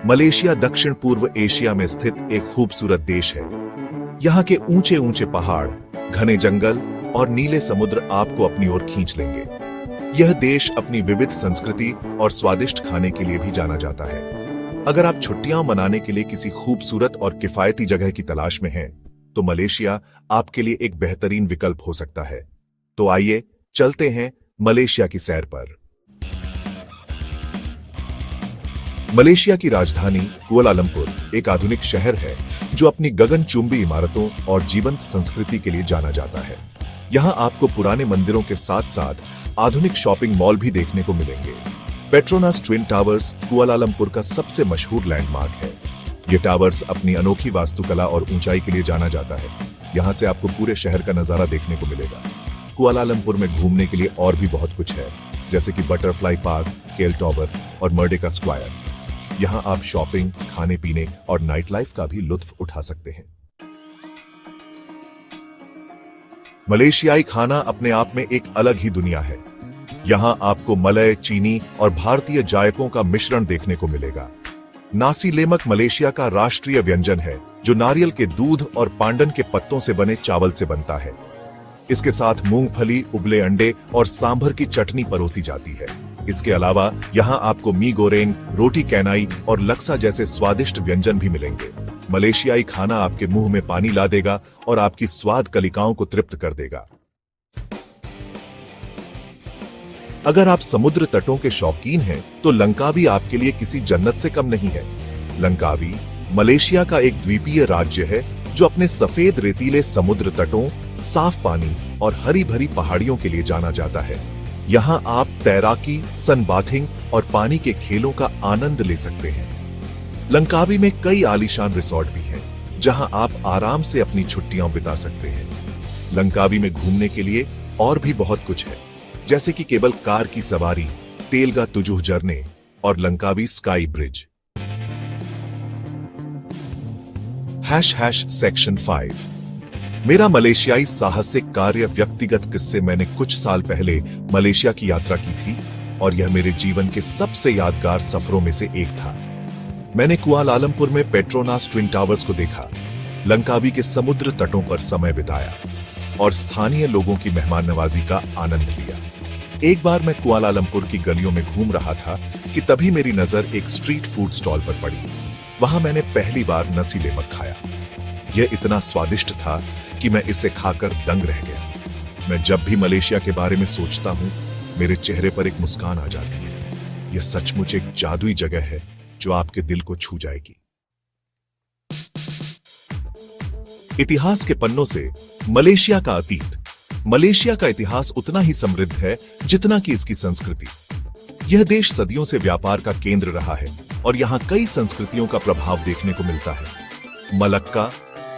Malaysia दक्षिण पूर्व Asia में स्थित एक खूबसूरत देश है। यहाँ के ऊंचे ऊंचे पहाड़, घने जंगल और नीले समुद्र आपको अपनी ओर खींच लेंगे। यह देश अपनी विविध संस्कृति और स्वादिष्ट खाने के लिए भी जाना जाता है। अगर आप छुट्टियां मनाने के लिए किसी खूबसूरत और किफायती जगह की तलाश में हैं, तो मलेशिया आपके लिए एक बेहतरीन विकल्प हो सकता है। तो आइए चलते हैं मलेशिया की सैर पर। मलेशिया की राजधानी कुआलालंपुर एक आधुनिक शहर है जो अपनी गगनचुंबी इमारतों और जीवंत संस्कृति के लिए जाना जाता है। यहाँ आपको पुराने मंदिरों के साथ साथ आधुनिक शॉपिंग मॉल भी देखने को मिलेंगे। पेट्रोनास ट्विन टावर्स कुआलालंपुर का सबसे मशहूर लैंडमार्क है। ये टावर्स अपनी अनोखी वास्तुकला और ऊंचाई के लिए जाना जाता है। यहाँ से आपको पूरे शहर का नजारा देखने को मिलेगा। कुआलालंपुर में घूमने के लिए और भी बहुत कुछ है, जैसे कि बटरफ्लाई पार्क, केल टावर और मर्डेका स्क्वायर। यहाँ आप शॉपिंग, खाने पीने और नाइट लाइफ का भी लुत्फ उठा सकते हैं। मलेशियाई खाना अपने आप में एक अलग ही दुनिया है। यहाँ आपको मलय, चीनी और भारतीय जायकों का मिश्रण देखने को मिलेगा। नासी लेमक मलेशिया का राष्ट्रीय व्यंजन है, जो नारियल के दूध और पांडन के पत्तों से बने चावल से बनता है। इसके साथ मूंगफली, उबले अंडे और सांभर की चटनी परोसी जाती है। इसके अलावा यहाँ आपको मी गोरेंग, रोटी कैनाई और लक्सा जैसे स्वादिष्ट व्यंजन भी मिलेंगे। मलेशियाई खाना आपके मुंह में पानी ला देगा और आपकी स्वाद कलिकाओं को तृप्त कर देगा। अगर आप समुद्र तटों के शौकीन हैं, तो लंकावी आपके लिए किसी जन्नत से कम नहीं है। लंकावी मलेशिया का एक द्वीपीय राज्य है जो अपने सफेद रेतीले समुद्र तटों, साफ पानी और हरी भरी पहाड़ियों के लिए जाना जाता है। यहाँ आप तैराकी, सनबाथिंग और पानी के खेलों का आनंद ले सकते हैं। लंकावी में कई आलीशान रिसोर्ट भी हैं, जहाँ आप आराम से अपनी छुट्टियां बिता सकते हैं। लंकावी में घूमने के लिए और भी बहुत कुछ है, जैसे कि केबल कार की सवारी, तेलगा तुजुह झरने और लंकावी स्काई ब्रिज। सेक्शन 5 मेरा मलेशियाई साहसिक कार्य व्यक्तिगत किस्से। मैंने कुछ साल पहले मलेशिया की यात्रा की थी और यह मेरे जीवन के सबसे यादगार सफरों में से एक था। मैंने कुआलालंपुर में पेट्रोनास ट्विन टावर्स को देखा, लंकावी के समुद्र तटों पर समय बिताया और स्थानीय लोगों की मेहमान नवाजी का आनंद लिया। एक बार मैं कुआलालंपुर की गलियों में घूम रहा था कि तभी मेरी नजर एक स्ट्रीट फूड स्टॉल पर पड़ी। वहां मैंने पहली बार नसी लेमक खाया। यह इतना स्वादिष्ट था कि मैं इसे खाकर दंग रह गया। मैं जब भी मलेशिया के बारे में सोचता हूं, मेरे चेहरे पर एक मुस्कान आ जाती है। यह सचमुच एक जादुई जगह है जो आपके दिल को छू जाएगी। इतिहास के पन्नों से मलेशिया का अतीत। मलेशिया का इतिहास उतना ही समृद्ध है जितना कि इसकी संस्कृति। यह देश सदियों से व्यापार का केंद्र रहा है और यहाँ कई संस्कृतियों का प्रभाव देखने को मिलता है। मलक्का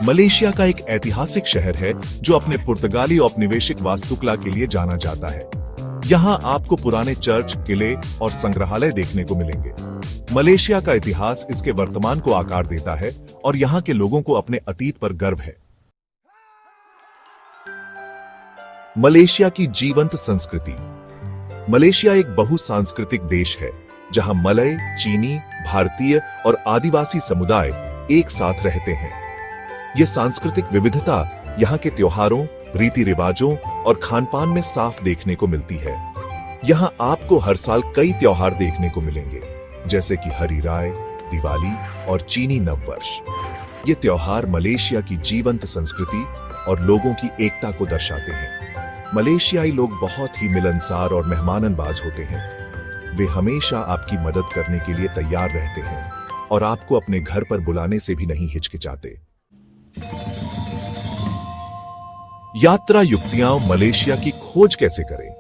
मलेशिया का एक ऐतिहासिक शहर है जो अपने पुर्तगाली औपनिवेशिक वास्तुकला के लिए जाना जाता है। यहाँ आपको पुराने चर्च, किले और संग्रहालय देखने को मिलेंगे। मलेशिया का इतिहास इसके वर्तमान को आकार देता है और यहाँ के लोगों को अपने अतीत पर गर्व है। मलेशिया की जीवंत संस्कृति। मलेशिया एक बहुसांस्कृतिक देश है, जहां मलय, चीनी, भारतीय और आदिवासी समुदाय एक साथ रहते हैं। यह सांस्कृतिक विविधता यहाँ के त्योहारों, रीति रिवाजों और खानपान में साफ देखने को मिलती है। यहाँ आपको हर साल कई त्योहार देखने को मिलेंगे, जैसे कि हरी राय, दिवाली और चीनी नववर्ष। ये त्योहार मलेशिया की जीवंत संस्कृति और लोगों की एकता को दर्शाते हैं। मलेशियाई लोग बहुत ही मिलनसार और मेहमाननवाज होते हैं। वे हमेशा आपकी मदद करने के लिए तैयार रहते हैं और आपको अपने घर पर बुलाने से भी नहीं हिचकिचाते। यात्रा युक्तियां। मलेशिया की खोज कैसे करें?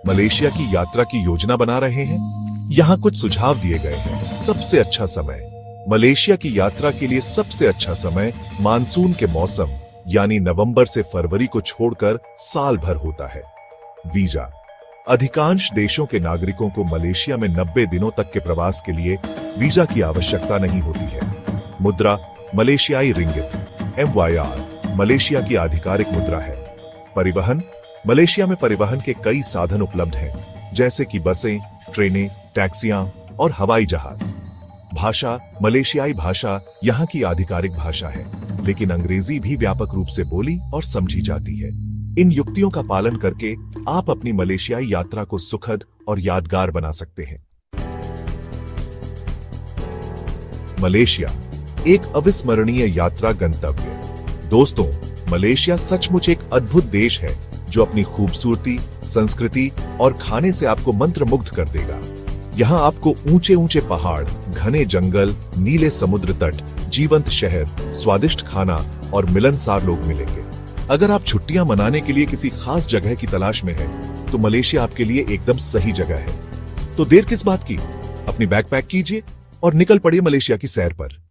मलेशिया की यात्रा की योजना बना रहे हैं? यहाँ कुछ सुझाव दिए गए हैं। सबसे अच्छा समय। मलेशिया की यात्रा के लिए सबसे अच्छा समय मानसून के मौसम यानी नवंबर से फरवरी को छोड़कर साल भर होता है। वीजा। अधिकांश देशों के नागरिकों को मलेशिया में 90 दिनों तक के प्रवास के लिए वीजा की आवश्यकता नहीं होती है। मुद्रा। मलेशियाई रिंगिट MYR मलेशिया की आधिकारिक मुद्रा है। परिवहन। मलेशिया में परिवहन के कई साधन उपलब्ध हैं, जैसे कि बसें, ट्रेनें, टैक्सियां और हवाई जहाज। भाषा, मलेशियाई भाषा यहाँ की आधिकारिक भाषा है, लेकिन अंग्रेजी भी व्यापक रूप से बोली और समझी जाती है। इन युक्तियों का पालन करके आप अपनी मलेशियाई यात्रा को सुखद और यादगार बना सकते हैं। मलेशिया, एक अविस्मरणीय यात्रा गंतव्य। दोस्तों, मलेशिया सचमुच एक अद्भुत देश है जो अपनी खूबसूरती, संस्कृति और खाने से आपको मंत्रमुग्ध कर देगा। यहाँ आपको ऊंचे ऊंचे पहाड़, घने जंगल, नीले समुद्र तट, जीवंत शहर, स्वादिष्ट खाना और मिलनसार लोग मिलेंगे। अगर आप छुट्टियां मनाने के लिए किसी खास जगह की तलाश में हैं, तो मलेशिया आपके लिए एकदम सही जगह है। तो देर किस बात की, अपनी बैग पैक कीजिए और निकल पड़िए मलेशिया की सैर पर।